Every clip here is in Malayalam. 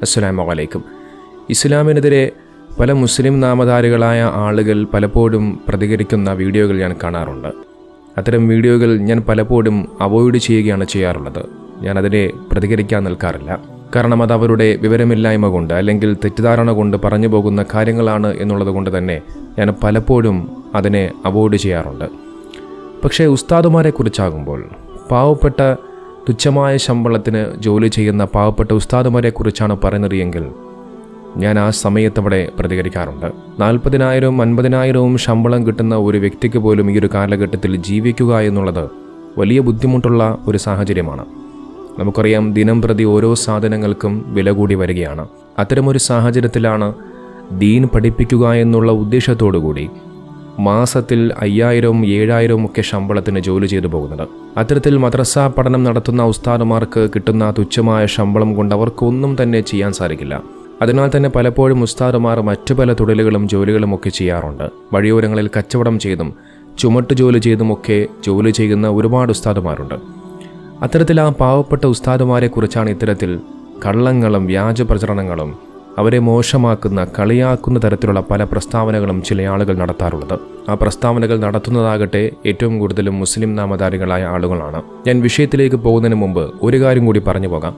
അസ്സലാമു അലൈക്കും. ഇസ്ലാമിനെതിരെ പല മുസ്ലിം നാമധാരികളായ ആളുകൾ പലപ്പോഴും പ്രതികരിക്കുന്ന വീഡിയോകൾ ഞാൻ കാണാറുണ്ട്. അത്തരം വീഡിയോകൾ ഞാൻ പലപ്പോഴും അവോയ്ഡ് ചെയ്യുകയാണ് ചെയ്യാറുള്ളത്. ഞാനതിനെ പ്രതികരിക്കാൻ നിൽക്കാറില്ല. കാരണം അത് അവരുടെ വിവരമില്ലായ്മ കൊണ്ട് അല്ലെങ്കിൽ തെറ്റിദ്ധാരണ കൊണ്ട് പറഞ്ഞു പോകുന്ന കാര്യങ്ങളാണ് എന്നുള്ളത് കൊണ്ട് തന്നെ ഞാൻ പലപ്പോഴും അതിനെ അവോയ്ഡ് ചെയ്യാറുണ്ട്. പക്ഷേ ഉസ്താദുമാരെ കുറിച്ചാകുമ്പോൾ, പാവപ്പെട്ട തുച്ഛമായ ശമ്പളത്തിന് ജോലി ചെയ്യുന്ന പാവപ്പെട്ട ഉസ്താദുമാരെ കുറിച്ചാണ് പറയുന്നത് എങ്കിൽ ഞാൻ ആ സമയത്തവിടെ പ്രതികരിക്കാറുണ്ട്. 40,000 50,000 ശമ്പളം കിട്ടുന്ന ഒരു വ്യക്തിക്ക് പോലും ഈ ഒരു കാലഘട്ടത്തിൽ ജീവിക്കുക എന്നുള്ളത് വലിയ ബുദ്ധിമുട്ടുള്ള ഒരു സാഹചര്യമാണ്. നമുക്കറിയാം, ദിനം പ്രതി ഓരോ സാധനങ്ങൾക്കും വില കൂടി വരികയാണ്. അത്തരമൊരു സാഹചര്യത്തിലാണ് ദീൻ പഠിപ്പിക്കുക എന്നുള്ള ഉദ്ദേശത്തോടു കൂടി മാസത്തിൽ 5,000 7,000 ഒക്കെ ശമ്പളത്തിന് ജോലി ചെയ്തു പോകുന്നത്. അത്തരത്തിൽ മദ്രസ പഠനം നടത്തുന്ന ഉസ്താദുമാർക്ക് കിട്ടുന്ന തുച്ഛമായ ശമ്പളം കൊണ്ട് അവർക്കൊന്നും തന്നെ ചെയ്യാൻ സാധിക്കില്ല. അതിനാൽ തന്നെ പലപ്പോഴും ഉസ്താദുമാർ മറ്റു പല തൊഴിലുകളും ജോലികളും ഒക്കെ ചെയ്യാറുണ്ട്. വഴിയോരങ്ങളിൽ കച്ചവടം ചെയ്തും ചുമട്ട് ജോലി ചെയ്തുമൊക്കെ ജോലി ചെയ്യുന്ന ഒരുപാട് ഉസ്താദുമാരുണ്ട്. അത്തരത്തിൽ ആ പാവപ്പെട്ട ഉസ്താദുമാരെ കുറിച്ചാണ് ഇത്തരത്തിൽ കള്ളങ്ങളും വ്യാജ പ്രചരണങ്ങളും അവരെ മോശമാക്കുന്ന, കളിയാക്കുന്ന തരത്തിലുള്ള പല പ്രസ്താവനകളും ചില ആളുകൾ നടത്താറുള്ളത്. ആ പ്രസ്താവനകൾ നടത്തുന്നതാകട്ടെ ഏറ്റവും കൂടുതലും മുസ്ലിം നാമധാരികളായ ആളുകളാണ്. ഞാൻ വിഷയത്തിലേക്ക് പോകുന്നതിന് മുമ്പ് ഒരു കാര്യം കൂടി പറഞ്ഞു പോകാം.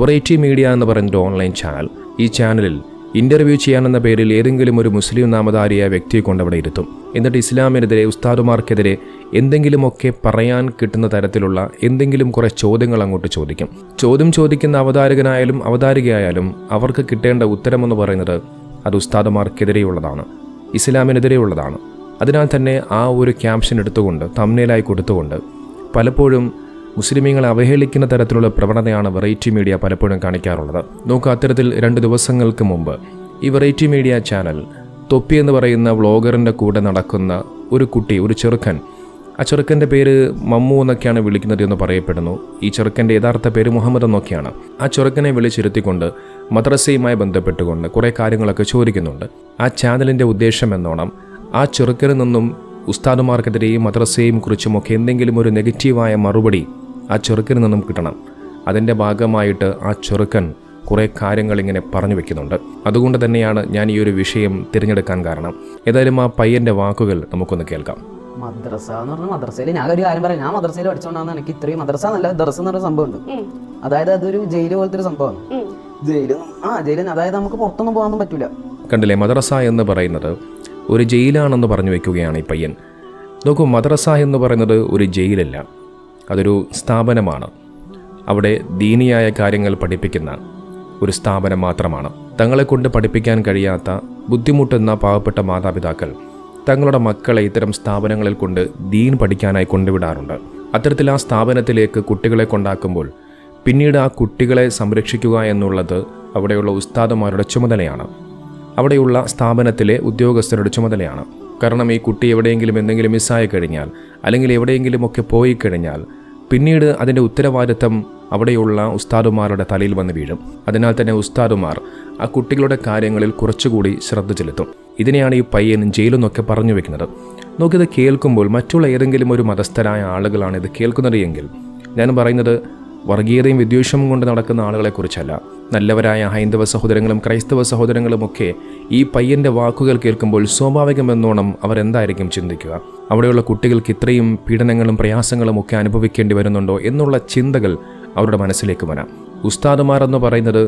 വെറൈറ്റി മീഡിയ എന്ന് പറയുന്നൊരു ഓൺലൈൻ ചാനൽ, ഈ ചാനലിൽ ഇൻ്റർവ്യൂ ചെയ്യാനെന്ന പേരിൽ ഏതെങ്കിലും ഒരു മുസ്ലിം നാമധാരിയായ വ്യക്തിയെ കൊണ്ടവിടെ ഇരുത്തും. എന്നിട്ട് ഇസ്ലാമിനെതിരെ, ഉസ്താദുമാർക്കെതിരെ എന്തെങ്കിലുമൊക്കെ പറയാൻ കിട്ടുന്ന തരത്തിലുള്ള എന്തെങ്കിലും കുറേ ചോദ്യങ്ങൾ അങ്ങോട്ട് ചോദിക്കും. ചോദ്യം ചോദിക്കുന്ന അവതാരകനായാലും അവതാരികയായാലും അവർക്ക് കിട്ടേണ്ട ഉത്തരമെന്ന് പറയുന്നത് അത് ഉസ്താദുമാർക്കെതിരെയുള്ളതാണ്, ഇസ്ലാമിനെതിരെയുള്ളതാണ്. അതിനാൽ തന്നെ ആ ഒരു ക്യാപ്ഷൻ എടുത്തുകൊണ്ട്, തംബ്നെയിലായി കൊടുത്തുകൊണ്ട് പലപ്പോഴും മുസ്ലിമീങ്ങളെ അവഹേളിക്കുന്ന തരത്തിലുള്ള പ്രവണതയാണ് വെറൈറ്റി മീഡിയ പലപ്പോഴും കാണിക്കാറുള്ളത്. നോക്കുക, അത്തരത്തിൽ 2 ദിവസങ്ങൾക്ക് മുമ്പ് ഈ വെറൈറ്റി മീഡിയ ചാനൽ തൊപ്പി എന്ന് പറയുന്ന വ്ളോഗറിൻ്റെ കൂടെ നടക്കുന്ന ഒരു കുട്ടി, ഒരു ചെറുക്കൻ, ആ ചെറുക്കൻ്റെ പേര് മമ്മു എന്നൊക്കെയാണ് വിളിക്കുന്നത് എന്ന് പറയപ്പെടുന്നു. ഈ ചെറുക്കൻ്റെ യഥാർത്ഥ പേര് മുഹമ്മദ് എന്നൊക്കെയാണ്. ആ ചെറുക്കനെ വിളിച്ചിരുത്തിക്കൊണ്ട് മദ്രസയുമായി ബന്ധപ്പെട്ടുകൊണ്ട് കുറേ കാര്യങ്ങളൊക്കെ ചോദിക്കുന്നുണ്ട്. ആ ചാനലിൻ്റെ ഉദ്ദേശം എന്നോണം ആ ചെറുക്കനിൽ നിന്നും ഉസ്താദുമാർക്കെതിരെയും മദ്രസയെയും കുറിച്ചുമൊക്കെ എന്തെങ്കിലും ഒരു നെഗറ്റീവായ മറുപടി ആ ചെറുക്കനിൽ നിന്നും കിട്ടണം. അതിൻ്റെ ഭാഗമായിട്ട് ആ ചെറുക്കൻ കുറേ കാര്യങ്ങൾ ഇങ്ങനെ പറഞ്ഞു വെക്കുന്നുണ്ട്. അതുകൊണ്ട് തന്നെയാണ് ഞാൻ ഈ ഒരു വിഷയം തിരഞ്ഞെടുക്കാൻ കാരണം. ഏതായാലും ആ പയ്യൻ്റെ വാക്കുകൾ നമുക്കൊന്ന് കേൾക്കാം. മദ്രസ എന്ന് പറഞ്ഞാൽ, മദ്രസയിൽ ഞാൻ ഒരു കാര്യം പറയാം. ഞാൻ മദ്രസയിൽ പഠിച്ചുകൊണ്ടാണ് എനിക്ക് ഇത്രയും, മദ്രസ നല്ല ദർസ് എന്ന് പറഞ്ഞ സംഭവം ഉണ്ട്. അതായത് അതൊരു ജയില് പോലത്തെ ഒരു സംഭവമാണ്. ജയിലിൽ അതായത് നമുക്ക് പുറത്തൊന്നും പോകാനൊന്നും പറ്റൂല. കണ്ടില്ലേ, മദ്രസ എന്ന് പറയുന്നത് ഒരു ജയിലാണെന്ന് പറഞ്ഞു വെക്കുകയാണ് ഈ പയ്യൻ. നോക്കൂ, മദ്രസ എന്ന് പറയുന്നത് ഒരു ജയിലല്ല, അതൊരു സ്ഥാപനമാണ്. അവിടെ ദീനിയായ കാര്യങ്ങൾ പഠിപ്പിക്കുന്ന ഒരു സ്ഥാപനം മാത്രമാണ്. തങ്ങളെ കൊണ്ട് പഠിപ്പിക്കാൻ കഴിയാത്ത, ബുദ്ധിമുട്ടുന്ന പാവപ്പെട്ട മാതാപിതാക്കൾ തങ്ങളുടെ മക്കളെ ഇത്തരം സ്ഥാപനങ്ങളിൽ കൊണ്ട് ദീൻ പഠിക്കാനായി കൊണ്ടുവിടാറുണ്ട്. അത്തരത്തിൽ ആ സ്ഥാപനത്തിലേക്ക് കുട്ടികളെ കൊണ്ടാക്കുമ്പോൾ പിന്നീട് ആ കുട്ടികളെ സംരക്ഷിക്കുക എന്നുള്ളത് അവിടെയുള്ള ഉസ്താദുമാരുടെ ചുമതലയാണ്, അവിടെയുള്ള സ്ഥാപനത്തിലെ ഉദ്യോഗസ്ഥരുടെ ചുമതലയാണ്. കാരണം ഈ കുട്ടി എവിടെയെങ്കിലും എന്തെങ്കിലും മിസ്സായി കഴിഞ്ഞാൽ, അല്ലെങ്കിൽ എവിടെയെങ്കിലുമൊക്കെ പോയി കഴിഞ്ഞാൽ പിന്നീട് അതിൻ്റെ ഉത്തരവാദിത്തം അവിടെയുള്ള ഉസ്താദുമാരുടെ തലയിൽ വന്ന് വീഴും. അതിനാൽ തന്നെ ഉസ്താദുമാർ ആ കുട്ടികളുടെ കാര്യങ്ങളിൽ കുറച്ചുകൂടി ശ്രദ്ധ ചെലുത്തും. ഇതിനെയാണ് ഈ പയ്യൻ ജയിലെന്നൊക്കെ പറഞ്ഞു വെക്കുന്നത്. നോക്കിയത് കേൾക്കുമ്പോൾ മറ്റുള്ള ഏതെങ്കിലും ഒരു മതസ്ഥരായ ആളുകളാണ് ഇത് കേൾക്കുന്നത് എങ്കിൽ, ഞാൻ പറയുന്നത് വർഗീയതയും വിദ്വേഷവും കൊണ്ട് നടക്കുന്ന ആളുകളെക്കുറിച്ചല്ല. നല്ലവരായ ഹൈന്ദവ സഹോദരങ്ങളും ക്രൈസ്തവ സഹോദരങ്ങളുമൊക്കെ ഈ പയ്യൻ്റെ വാക്കുകൾ കേൾക്കുമ്പോൾ സ്വാഭാവികമെന്നോണം അവർ എന്തായിരിക്കും ചിന്തിക്കുക? അവിടെയുള്ള കുട്ടികൾക്ക് ഇത്രയും പീഡനങ്ങളും പ്രയാസങ്ങളും ഒക്കെ അനുഭവിക്കേണ്ടി വരുന്നുണ്ടോ എന്നുള്ള ചിന്തകൾ അവരുടെ മനസ്സിലേക്ക് വരാം. ഉസ്താദുമാർ എന്ന് പറയുന്നത്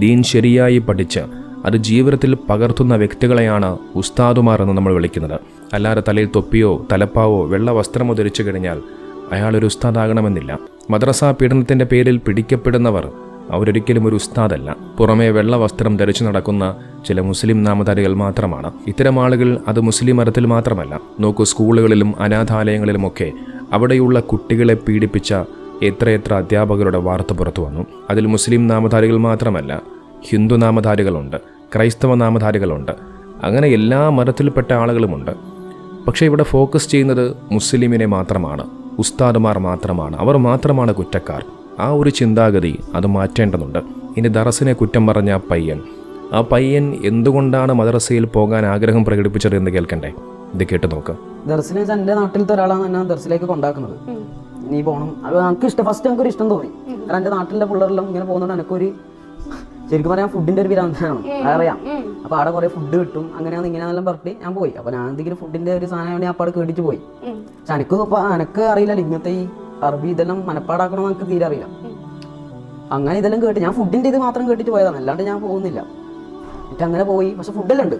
ദീൻ ശരിയായി പഠിച്ച് അത് ജീവിതത്തിൽ പകർത്തുന്ന വ്യക്തികളെയാണ് ഉസ്താദുമാർ എന്ന് നമ്മൾ വിളിക്കുന്നത്. അല്ലാതെ തലയിൽ തൊപ്പിയോ തലപ്പാവോ വെള്ള വസ്ത്രമോ ധരിച്ചു കഴിഞ്ഞാൽ അയാളൊരു ഉസ്താദാകണമെന്നില്ല. മദ്രസ പീഡനത്തിൻ്റെ പേരിൽ പിടിക്കപ്പെടുന്നവർ അവരൊരിക്കലും ഒരു ഉസ്താദല്ല. പുറമേ വെള്ള വസ്ത്രം ധരിച്ചു നടക്കുന്ന ചില മുസ്ലിം നാമധാരികൾ മാത്രമാണ്. ഇത്തരം ആളുകൾ അത് മുസ്ലിം മതത്തിൽ മാത്രമല്ല. നോക്കൂ, സ്കൂളുകളിലും അനാഥാലയങ്ങളിലുമൊക്കെ അവിടെയുള്ള കുട്ടികളെ പീഡിപ്പിച്ച എത്രയെത്ര അധ്യാപകരുടെ വാർത്ത പുറത്തു വന്നു. അതിൽ മുസ്ലിം നാമധാരികൾ മാത്രമല്ല, ഹിന്ദു നാമധാരികളുണ്ട്, ക്രൈസ്തവ നാമധാരികളുണ്ട്, അങ്ങനെ എല്ലാ മതത്തിൽപ്പെട്ട ആളുകളുമുണ്ട്. പക്ഷേ ഇവിടെ ഫോക്കസ് ചെയ്യുന്നത് മുസ്ലിമിനെ മാത്രമാണ്, ഉസ്താദുമാർ മാത്രമാണ്, അവർ മാത്രമാണ് കുറ്റക്കാർ. ആ ഒരു ചിന്താഗതി അത് മാറ്റേണ്ടതുണ്ട്. ഇനി ദറസിനെ കുറ്റം പറഞ്ഞ ആ പയ്യൻ എന്തുകൊണ്ടാണ് മദ്രസയിൽ പോകാൻ ആഗ്രഹം പ്രകടിപ്പിച്ചത് എന്ന് കേൾക്കണ്ടേ? ഇത് കേട്ട് നോക്ക്. ദർസിനെ എൻ്റെ നാട്ടിലത്തെ ഒരാളാണ് എന്നെ ദർസിലേക്ക് കൊണ്ടാക്കുന്നത്. നീ പോകണം, അത് എനിക്ക് ഇഷ്ടം. ഫസ്റ്റ് എനിക്കൊരു ഇഷ്ടം തോന്നി. കാരണം എൻ്റെ നാട്ടിലെ പിള്ളേരെല്ലാം ഇങ്ങനെ പോകുന്നതുകൊണ്ട് ശരിക്കും പറയാൻ ഫുഡിന്റെ ഒരു വിരാന്താണ് അറിയാം. അപ്പൊ അവിടെ കുറെ ഫുഡ് കിട്ടും, അങ്ങനെയാണെന്ന് ഇങ്ങനെയാണെല്ലാം പറഞ്ഞിട്ട് ഞാൻ പോയി. അപ്പൊ ഞാൻ എന്തെങ്കിലും ഫുഡിന്റെ ഒരു സാധനം വേണ്ടി അപ്പാടെ കേട്ടിട്ട് പോയി. പക്ഷെ എനക്ക് അറിയില്ല ഇങ്ങനത്തെ ഈ അറബി ഇതെല്ലാം മനപ്പാടാക്കണമെന്ന് എനിക്ക് തീരെ അറിയില്ല. അങ്ങനെ ഇതെല്ലാം കേട്ട് ഞാൻ ഫുഡിന്റെ ഇത് മാത്രം കേട്ടിട്ട് പോയതാണ്, അല്ലാണ്ട് ഞാൻ പോകുന്നില്ല. എന്നിട്ട് അങ്ങനെ പോയി. പക്ഷെ ഫുഡെല്ലാം ഉണ്ട്,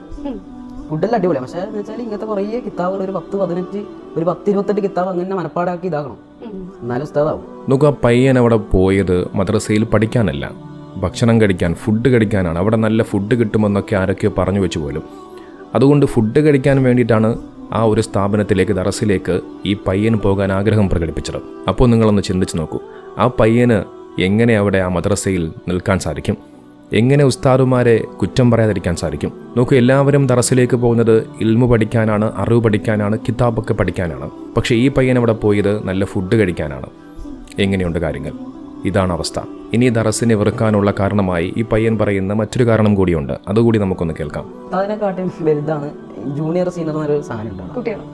ഫുഡെല്ലാം അടിപൊളിയാണ്. പക്ഷേ എന്ന് വെച്ചാൽ ഇങ്ങനത്തെ കുറേ കിതാബുകൾ ഒരു 10-15 ഒരു 10-28 കിതാബ് അങ്ങനെ മനപ്പാടാക്കി ഇതാക്കണം, എന്നാലും ഉസ്താദാവും. നോക്കുക, പയ്യൻ അവിടെ പോയത് മദ്രസയിൽ പഠിക്കാനല്ല, ഭക്ഷണം കഴിക്കാൻ, ഫുഡ് കഴിക്കാനാണ്. അവിടെ നല്ല ഫുഡ് കിട്ടുമെന്നൊക്കെ ആരൊക്കെയോ പറഞ്ഞു വെച്ചു പോലും. അതുകൊണ്ട് ഫുഡ് കഴിക്കാൻ വേണ്ടിയിട്ടാണ് ആ ഒരു സ്ഥാപനത്തിലേക്ക്, ദറസിലേക്ക് ഈ പയ്യൻ പോകാൻ ആഗ്രഹം പ്രകടിപ്പിച്ചത്. അപ്പോൾ നിങ്ങളൊന്ന് ചിന്തിച്ച് നോക്കൂ, ആ പയ്യന് എങ്ങനെ അവിടെ ആ മദ്രസയിൽ നിൽക്കാൻ സാധിക്കും? എങ്ങനെ ഉസ്താദുമാരെ കുറ്റം പറയാതിരിക്കാൻ സാധിക്കും? നോക്കൂ, എല്ലാവരും ദറസിലേക്ക് പോകുന്നത് ഇൽമു പഠിക്കാനാണ്, അറിവ് പഠിക്കാനാണ്, കിതാബൊക്കെ പഠിക്കാനാണ്. പക്ഷേ ഈ പയ്യൻ അവിടെ പോയത് നല്ല ഫുഡ് കഴിക്കാനാണ്. എങ്ങനെയുണ്ട് കാര്യങ്ങൾ? ഇതാണ് അവസ്ഥ. ഇനി ദറസിനെ വെറുക്കാനുള്ള കാരണമായി ഈ പയ്യൻ പറയുന്ന മറ്റൊരു കാരണം കൂടിയുണ്ട്, അതുകൂടി നമുക്കൊന്ന് കേൾക്കാം. അതിനെക്കാട്ടും വലുതാണ് ജൂനിയർ സീനിയർ എന്നൊരു സാധനം ഉണ്ടാവും.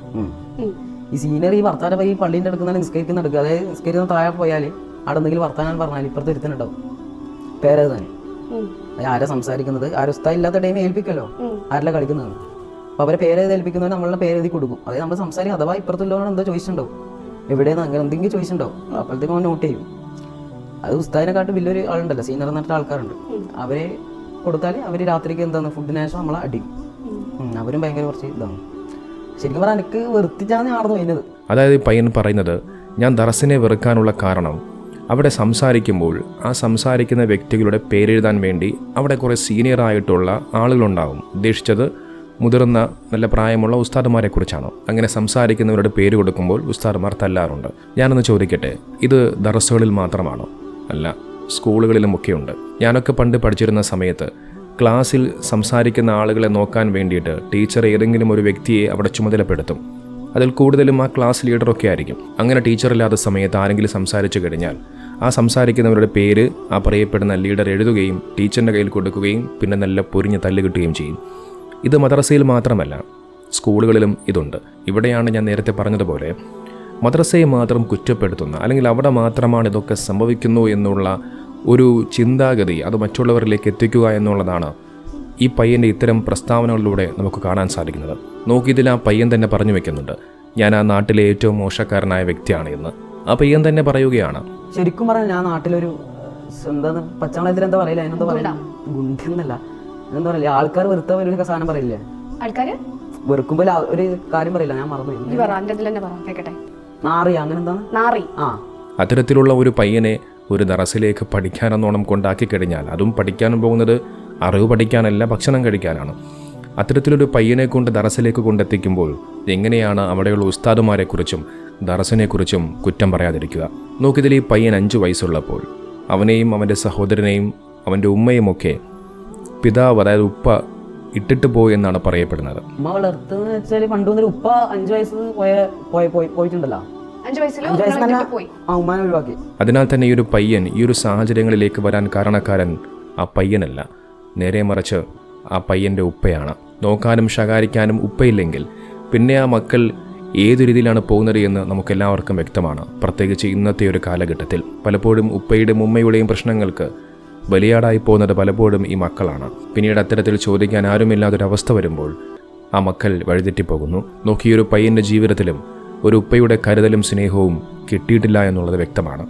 ഈ സീനിയർ ഈ വർത്താനം ഈ പള്ളീൻ്റെ അടുക്കുന്ന നിസ്കരിക്കുന്ന എടുക്കുക, അതായത് നിസ്കരിക്കുന്ന താഴെ പോയാൽ അവിടെ എന്തെങ്കിലും വർത്താനം പറഞ്ഞാൽ ഇപ്പുറത്ത് ഒരുത്തനുണ്ടാവും പേരത് തന്നെ. ആരാ സംസാരിക്കുന്നത്, ആരും ഉസ്താദ് ഇല്ലാത്ത ടൈം ഏൽപ്പിക്കല്ലോ, ആരല്ല കളിക്കുന്നത്. അപ്പോൾ അവരെ പേര് ഏൽപ്പിക്കുന്നവർ നമ്മളുടെ പേര് എഴുതി കൊടുക്കും. അതായത് നമ്മൾ സംസാരിക്കും, അഥവാ ഇപ്പുറത്തുള്ളവരോട് എന്തോ ചോദിച്ചിട്ടുണ്ടാവും, എവിടെയെന്ന് അങ്ങനെ എന്തെങ്കിലും ചോദിച്ചിട്ടുണ്ടാവും. അപ്പോഴത്തേക്കും അവൻ നോട്ട് ചെയ്യും. അത് ഉസ്താദിനെക്കാട്ടും വലിയൊരു ആളുണ്ടല്ലോ, സീനിയർ എന്നിട്ട് ആൾക്കാരുണ്ട്, അവരെ കൊടുത്താൽ അവർ രാത്രിക്ക് എന്താണ് ഫുഡിന് ശേഷം നമ്മളെ അടിക്കും. അവരും ഭയങ്കര കുറച്ച് ഇതാണ്. ശരിക്കും പറഞ്ഞാൽ എനിക്ക് വെറുത്തിട്ടാണ് ഞാൻ നടന്നു കഴിഞ്ഞത്. അതായത് പയ്യൻ പറയുന്നത്, ഞാൻ ദറസിനെ വെറുക്കാനുള്ള കാരണം അവിടെ സംസാരിക്കുമ്പോൾ ആ സംസാരിക്കുന്ന വ്യക്തികളുടെ പേരെഴുതാൻ വേണ്ടി അവിടെ കുറേ സീനിയറായിട്ടുള്ള ആളുകളുണ്ടാവും. ഉദ്ദേശിച്ചത് മുതിർന്ന നല്ല പ്രായമുള്ള ഉസ്താദുമാരെ കുറിച്ചാണ്. അങ്ങനെ സംസാരിക്കുന്നവരുടെ പേര് കൊടുക്കുമ്പോൾ ഉസ്താദുമാർ തല്ലാറുണ്ട്. ഞാനൊന്ന് ചോദിക്കട്ടെ, ഇത് ദറസുകളിൽ മാത്രമാണോ? അല്ല, സ്കൂളുകളിലുമൊക്കെ ഉണ്ട്. ഞാനൊക്കെ പണ്ട് പഠിച്ചിരുന്ന സമയത്ത് ക്ലാസ്സിൽ സംസാരിക്കുന്ന ആളുകളെ നോക്കാൻ വേണ്ടിയിട്ട് ടീച്ചർ ഏതെങ്കിലും ഒരു വ്യക്തിയെ അവിടെ ചുമതലപ്പെടുത്തും. അതിൽ കൂടുതലും ആ ക്ലാസ് ലീഡറൊക്കെ ആയിരിക്കും. അങ്ങനെ ടീച്ചറില്ലാത്ത സമയത്ത് ആരെങ്കിലും സംസാരിച്ചു കഴിഞ്ഞാൽ ആ സംസാരിക്കുന്നവരുടെ പേര് ആ പറയപ്പെടുന്ന ലീഡർ എഴുതുകയും ടീച്ചറിൻ്റെ കയ്യിൽ കൊടുക്കുകയും പിന്നെ നല്ല പൊരിഞ്ഞ് തല്ല് കിട്ടുകയും ചെയ്യും. ഇത് മദ്രസയിൽ മാത്രമല്ല, സ്കൂളുകളിലും ഇതുണ്ട്. ഇവിടെയാണ് ഞാൻ നേരത്തെ പറഞ്ഞതുപോലെ മദ്രസയെ മാത്രം കുറ്റപ്പെടുത്തുന്ന, അല്ലെങ്കിൽ അവിടെ മാത്രമാണ് ഇതൊക്കെ സംഭവിക്കുന്നു എന്നുള്ള ഒരു ചിന്താഗതി അത് മറ്റുള്ളവരിലേക്ക് എത്തിക്കുക എന്നുള്ളതാണ് ഈ പയ്യൻ്റെ ഇത്തരം പ്രസ്താവനകളിലൂടെ നമുക്ക് കാണാൻ സാധിക്കുന്നത്. നോക്കിയതിൽ ആ പയ്യൻ തന്നെ പറഞ്ഞു വെക്കുന്നുണ്ട്, ഞാൻ ആ നാട്ടിലെ ഏറ്റവും മോശക്കാരനായ വ്യക്തിയാണ് എന്ന്. ആ പയ്യൻ തന്നെ പറയുകയാണ്, ശരിക്കും പറഞ്ഞാൽ ഞാൻ നാട്ടിലൊരു എന്താ പച്ചമളത്തിൽ എന്താ പറയില്ല, അതിനെന്താ പറയാ, ഗുണ്ടെന്നല്ല, എന്താ പറയില്ല, ആൾക്കാർ വെറുത്ത ഒരു സാധനം പറയില്ലേ, ആൾക്കാര് വെറുക്കുമ്പോൾ ഒരു കാര്യം പറയില്ല, ഞാൻ മറന്നു, നാറി, അങ്ങനെ എന്താണ് നാറി. അത്തരത്തിലുള്ള ഒരു പയ്യനെ ഒരു ദറസിലേക്ക് പഠിക്കാനെന്നോണം കൊണ്ടാക്കി കഴിഞ്ഞാൽ, അതും പഠിക്കാനും പോകുന്നത് അറിവ് പഠിക്കാനല്ല, ഭക്ഷണം കഴിക്കാനാണ്. അത്തരത്തിലൊരു പയ്യനെ കൊണ്ട് ദറസിലേക്ക് കൊണ്ടെത്തിക്കുമ്പോൾ എങ്ങനെയാണ് അവിടെയുള്ള ഉസ്താദുമാരെക്കുറിച്ചും ദറസിനെക്കുറിച്ചും കുറ്റം പറയാതിരിക്കുക? നോക്കിയതിൽ ഈ പയ്യൻ 5 വയസ്സുള്ളപ്പോൾ അവനെയും അവൻ്റെ സഹോദരനെയും അവൻ്റെ ഉമ്മയുമൊക്കെ പിതാവ്, അതായത് ഉപ്പ ഇട്ടിട്ട് പോയി എന്നാണ് പറയപ്പെടുന്നത്. ഉമ്മ വളർത്തുന്ന വെച്ചാൽ പണ്ട് വന്നൊരു ഉപ്പ 5 വയസ്സ് പോയിട്ടുണ്ടല്ലോ, 5 വയസ്സിൽ ഉമ്മാനെ ഒഴിവാക്കി. അതിനാൽ തന്നെ ഈ ഒരു പയ്യൻ ഈ ഒരു സാഹചര്യങ്ങളിലേക്ക് വരാൻ കാരണക്കാരൻ ആ പയ്യനല്ല, നേരെ മറിച്ച് ആ പയ്യൻ്റെ ഉപ്പയാണ്. നോക്കാനും ശകാരിക്കാനും ഉപ്പയില്ലെങ്കിൽ പിന്നെ ആ മക്കൾ ഏതു രീതിയിലാണ് പോകുന്നത് എന്ന് നമുക്കെല്ലാവർക്കും വ്യക്തമാണ്. പ്രത്യേകിച്ച് ഇന്നത്തെ ഒരു കാലഘട്ടത്തിൽ പലപ്പോഴും ഉപ്പയുടെയും ഉമ്മയുടെയും പ്രശ്നങ്ങൾക്ക് ബലിയാടായി പോകുന്നത് പലപ്പോഴും ഈ മക്കളാണ്. പിന്നീട് അത്തരത്തിൽ ചോദിക്കാൻ ആരുമില്ലാത്തൊരവസ്ഥ വരുമ്പോൾ ആ മക്കൾ വഴിതെറ്റിപ്പോകുന്നു. നോക്കിയൊരു പയ്യൻ്റെ ജീവിതത്തിലും ഒരു ഉപ്പയുടെ കരുതലും സ്നേഹവും കിട്ടിയിട്ടില്ല എന്നുള്ളത് വ്യക്തമാണ്.